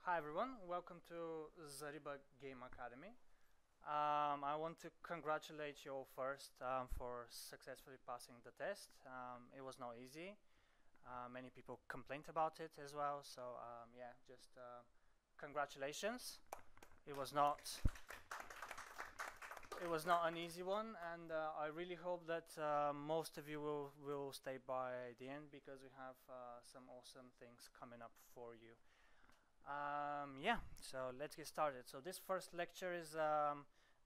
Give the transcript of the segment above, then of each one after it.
Hi everyone, welcome to Zariba Game Academy. I want to congratulate you all first for successfully passing the test. It was not easy. Many people complained about it as well, so yeah, just congratulations. It was not an easy one, and I really hope that most of you will stay by the end because we have some awesome things coming up for you. Yeah, so let's get started. So this first lecture is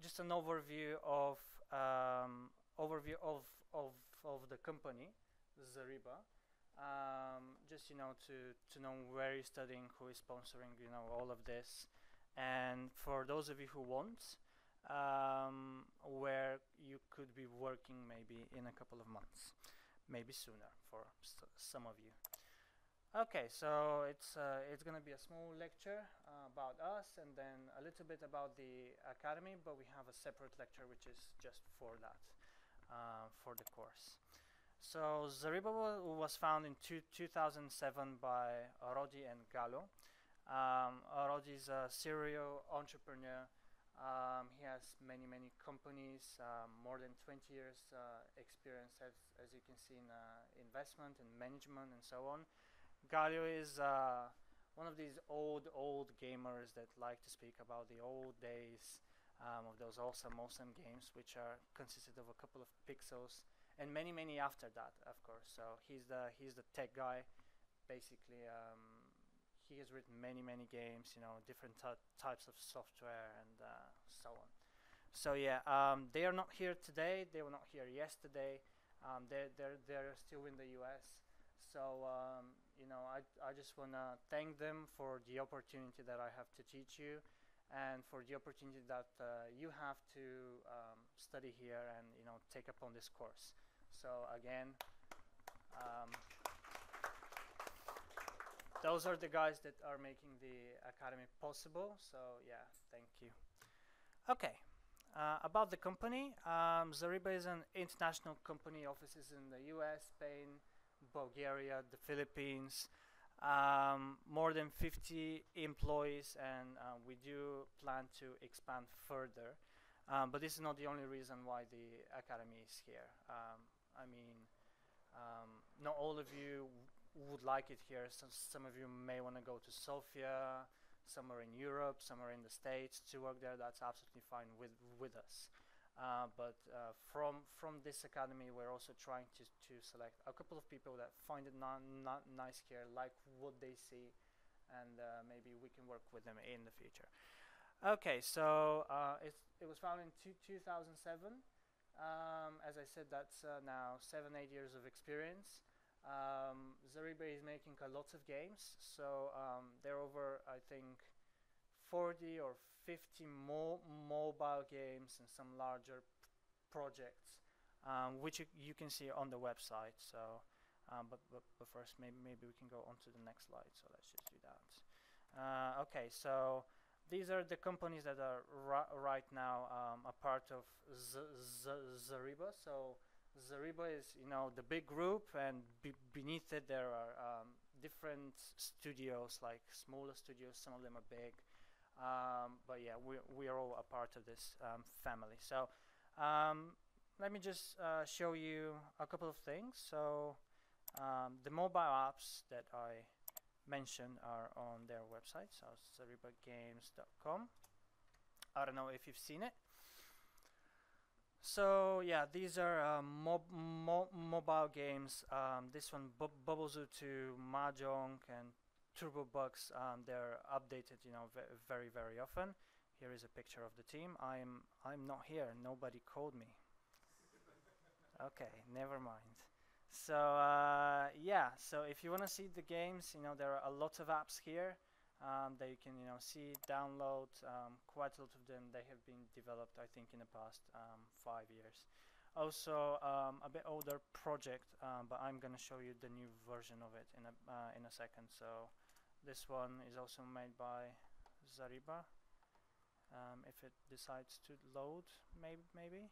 just an overview of overview of the company, Zariba. Just to know where you're studying, who is sponsoring, all of this, and for those of you who want, where you could be working maybe in a couple of months, maybe sooner for some of you. Okay, so it's gonna be a small lecture about us, and then a little bit about the academy. But we have a separate lecture which is just for that, for the course. So Zariba was founded in 2007 by Rodi and Gallo. Rodi is a serial entrepreneur. He has many companies, more than 20 years experience, as you can see, in investment and management and so on. Galio is one of these old gamers that like to speak about the old days of those awesome games, which are consisted of a couple of pixels and many after that, of course. So he's the tech guy, basically. He has written many games, different types of software and so on. So yeah, they are not here today. They were not here yesterday. They're still in the U.S. So I just want to thank them for the opportunity that I have to teach you, and for the opportunity that you have to study here and take up on this course. So again, those are the guys that are making the academy possible. So yeah, thank you. Okay. About the company, Zariba is an international company, offices in the US, Spain, Bulgaria, the Philippines, more than 50 employees, and we do plan to expand further. But this is not the only reason why the academy is here. I mean, not all of you would like it here. Some of you may want to go to Sofia, somewhere in Europe, somewhere in the States to work there. That's absolutely fine with us. But from this academy, we're also trying to select a couple of people that find it not nice here, like what they see, and maybe we can work with them in the future. Okay, so it was founded in 2007. As I said, that's now 7-8 years of experience. Zariba is making a lot of games, so there are over, I think, 40 or 50 more mobile games and some larger projects, which you can see on the website. So, but first, maybe we can go on to the next slide. So let's just do that. Okay, so these are the companies that are right now a part of Zariba. So Zariba is, the big group, and beneath it there are different studios, like smaller studios. Some of them are big. But yeah, we are all a part of this family. So let me just show you a couple of things. So the mobile apps that I mentioned are on their website, so zaribagames.com. I don't know if you've seen it. So yeah, these are mobile games. This one, Bubble Zoo 2, Mahjong, and Turbo Bugs. They're updated, very often. Here is a picture of the team. I'm not here. Nobody called me. Okay, never mind. So yeah, so if you want to see the games, there are a lot of apps here that you can see, download. Quite a lot of them, they have been developed, I think, in the past 5 years. Also a bit older project, but I'm gonna show you the new version of it in a second. So this one is also made by Zariba. If it decides to load, maybe.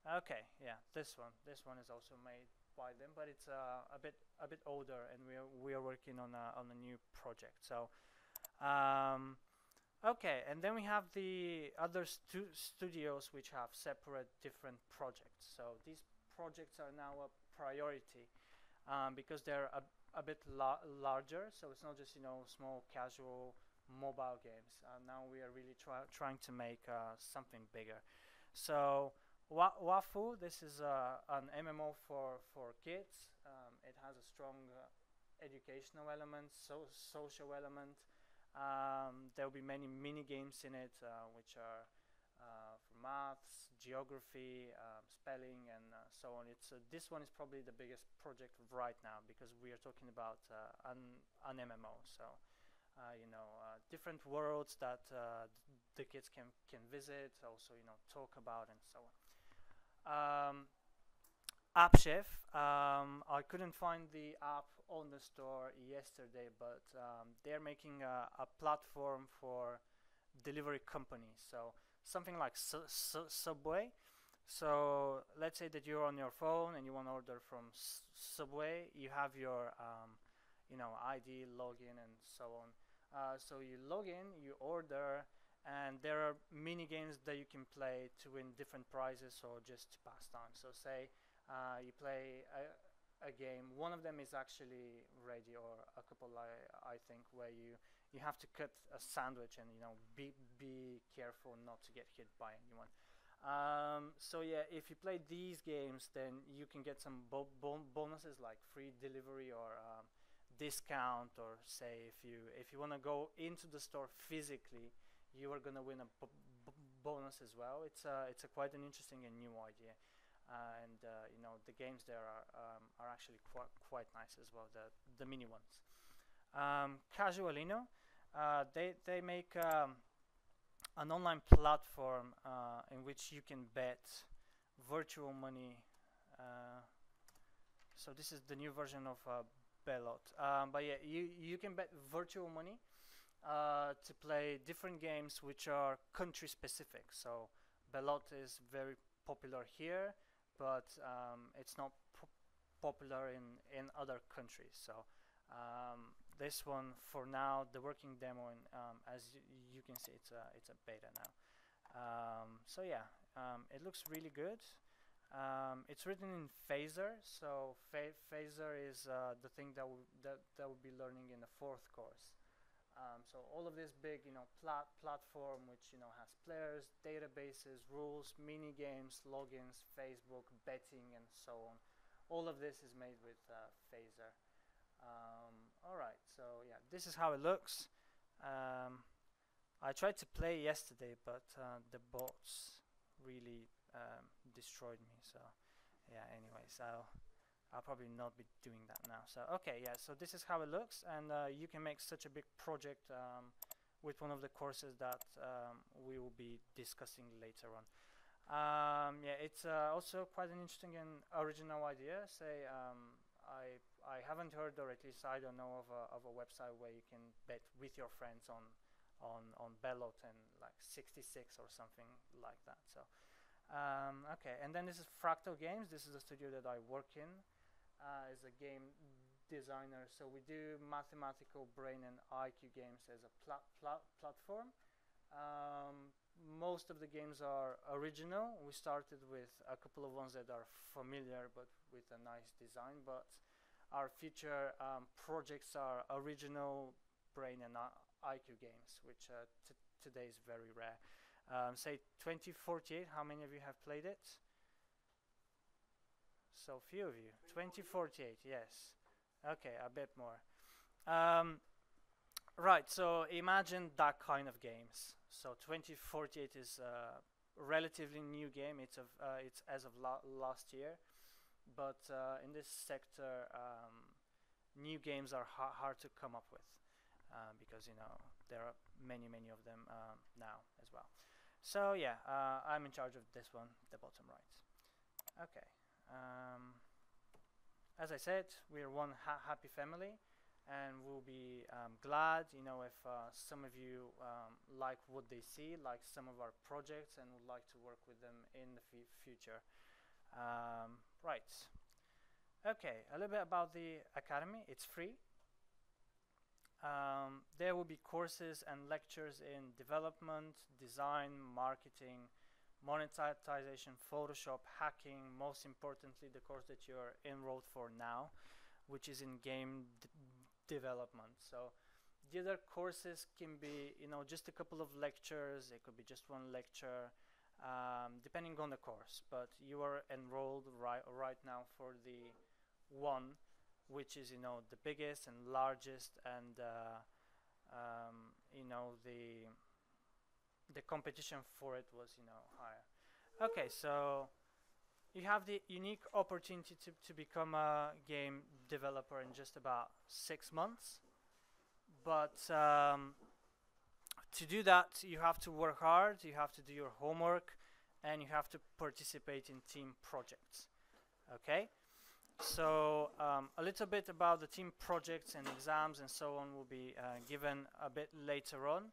Okay, yeah, this one is also made buy them, but it's a bit older, and we are working on a new project. So okay, and then we have the other studios which have separate different projects. So these projects are now a priority because they're a bit larger. So it's not just small casual mobile games. Now we are really trying to make something bigger. So Wafu, this is an MMO for kids. It has a strong educational element, social element. There will be many mini games in it, which are for maths, geography, spelling, and so on. This one is probably the biggest project right now because we are talking about an MMO. So different worlds that the kids can visit, also talk about, and so on. App Chef. I couldn't find the app on the store yesterday, but they're making a platform for delivery companies. So something like Subway. So let's say that you're on your phone and you want to order from Subway. You have your ID, login, and so on. So you log in, you order, and there are mini games that you can play to win different prizes or just to pass time. So say you play a game. One of them is actually ready, or a couple, I think, where you have to cut a sandwich and be careful not to get hit by anyone. So yeah, if you play these games, then you can get some bonuses like free delivery or discount, or say if you want to go into the store physically, you are gonna win a bonus as well. It's a quite an interesting and new idea, and the games there are actually quite nice as well. The mini ones. Casualino, they make an online platform in which you can bet virtual money. So this is the new version of Bellot. But yeah, you can bet virtual money to play different games which are country specific. So Bellot is very popular here, but it's not popular in other countries. So this one, for now, the working demo, and as you can see, it's a beta now. So yeah, it looks really good. It's written in Phaser, so Phaser is the thing that we'll be learning in the 4th course. So all of this big, platform which has players, databases, rules, mini games, logins, Facebook, betting, and so on. All of this is made with Phaser. All right, so yeah, this is how it looks. I tried to play yesterday, but the bots really destroyed me. So yeah, anyways, I'll probably not be doing that now. So okay, yeah, so this is how it looks, and you can make such a big project with one of the courses that we will be discussing later on. Yeah, it's also quite an interesting and original idea. Say, I haven't heard, or at least I don't know of a website where you can bet with your friends on Bellot and like 66 or something like that. So okay, and then this is Fractal Games. This is a studio that I work in as a game designer. So we do mathematical brain and IQ games as a platform. Most of the games are original. We started with a couple of ones that are familiar but with a nice design, but our future projects are original brain and IQ games, which today is very rare. Say 2048, how many of you have played it? So few of you. 2048, yes. Okay, a bit more. Right, so imagine that kind of games. So 2048 is a relatively new game. It's as of last year, but in this sector, new games are hard to come up with because there are many of them now as well. So yeah, I'm in charge of this one, the bottom right. Okay. As I said, we're one happy family, and we'll be glad, if some of you like what they see, like some of our projects, and would like to work with them in the future. Right. Okay, a little bit about the academy. It's free. There will be courses and lectures in development, design, marketing, monetization, Photoshop, hacking, most importantly the course that you're enrolled for now, which is in game development. So the other courses can be, just a couple of lectures, it could be just one lecture, depending on the course, but you are enrolled right now for the one which is the biggest and largest, and the competition for it was higher. Okay, so you have the unique opportunity to become a game developer in just about 6 months, but to do that you have to work hard, you have to do your homework, and you have to participate in team projects. Okay, so a little bit about the team projects and exams and so on will be given a bit later on.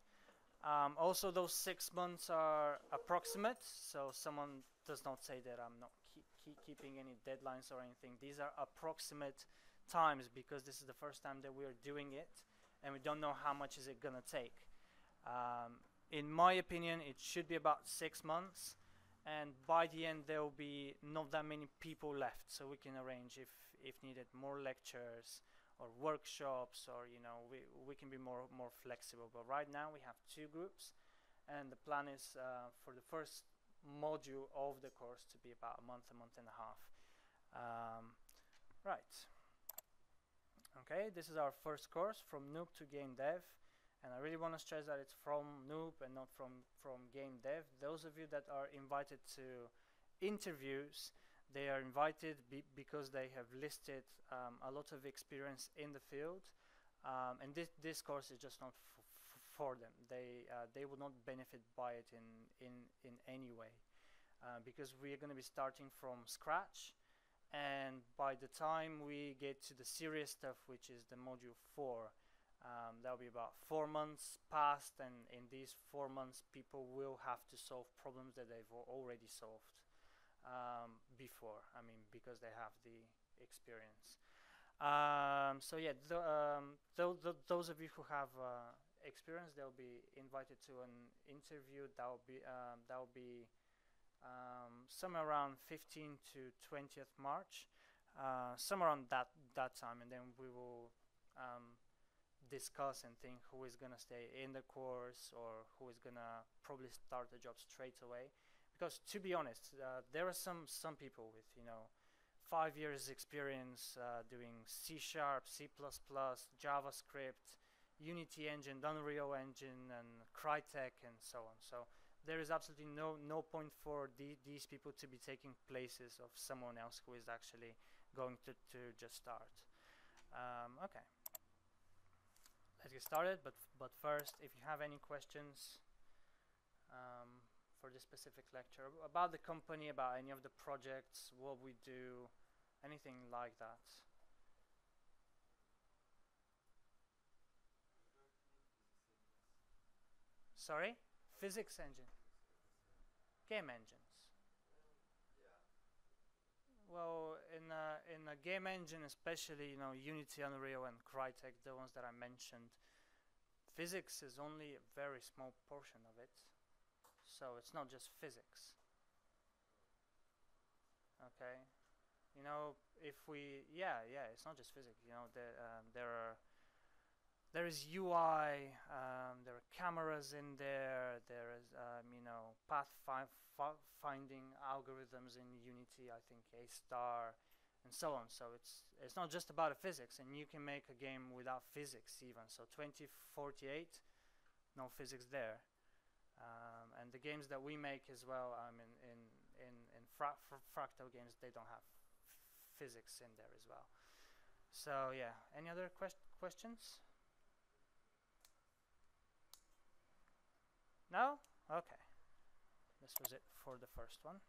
Also, those 6 months are approximate, so someone does not say that I'm not keeping any deadlines or anything. These are approximate times because this is the first time that we are doing it and we don't know how much is it gonna take. In my opinion, it should be about 6 months, and by the end there will be not that many people left, so we can arrange, if needed, more lectures or workshops, or we can be more flexible. But right now we have 2 groups, and the plan is for the first module of the course to be about a month and a half. Right, okay, this is our first course, from noob to game dev. And I really want to stress that it's from noob and not from game dev. Those of you that are invited to interviews, they are invited because they have listed a lot of experience in the field, and this course is just not for them. They will not benefit by it in any way, because we are going to be starting from scratch, and by the time we get to the serious stuff, which is the module 4, that'll be about 4 months past, and in these 4 months people will have to solve problems that they've already solved before, because they have the experience. So yeah, those of you who have experience, they'll be invited to an interview. That will be somewhere around 15th to 20th March, somewhere around that time, and then we will discuss and think who is gonna stay in the course or who is gonna probably start the job straight away. Because to be honest, there are some people with 5 years experience doing C#, C++, JavaScript, Unity engine, Unreal engine, and Crytek, and so on. So there is absolutely no point for these people to be taking places of someone else who is actually going to just start. Okay, let's get started. But first, if you have any questions for this specific lecture about the company, about any of the projects, what we do, anything like that. Sorry? Physics engine. Game engines. Well, in a game engine, especially Unity, Unreal, and Crytek, the ones that I mentioned, physics is only a very small portion of it. So it's not just physics. Okay, if we it's not just physics. There is UI, there are cameras in there. There is path finding algorithms in Unity, I think A star, and so on. So it's not just about physics, and you can make a game without physics even. So 2048, no physics there. And the games that we make as well, in Fractal games, they don't have physics in there as well. So yeah, any other questions? No? Okay. This was it for the first one.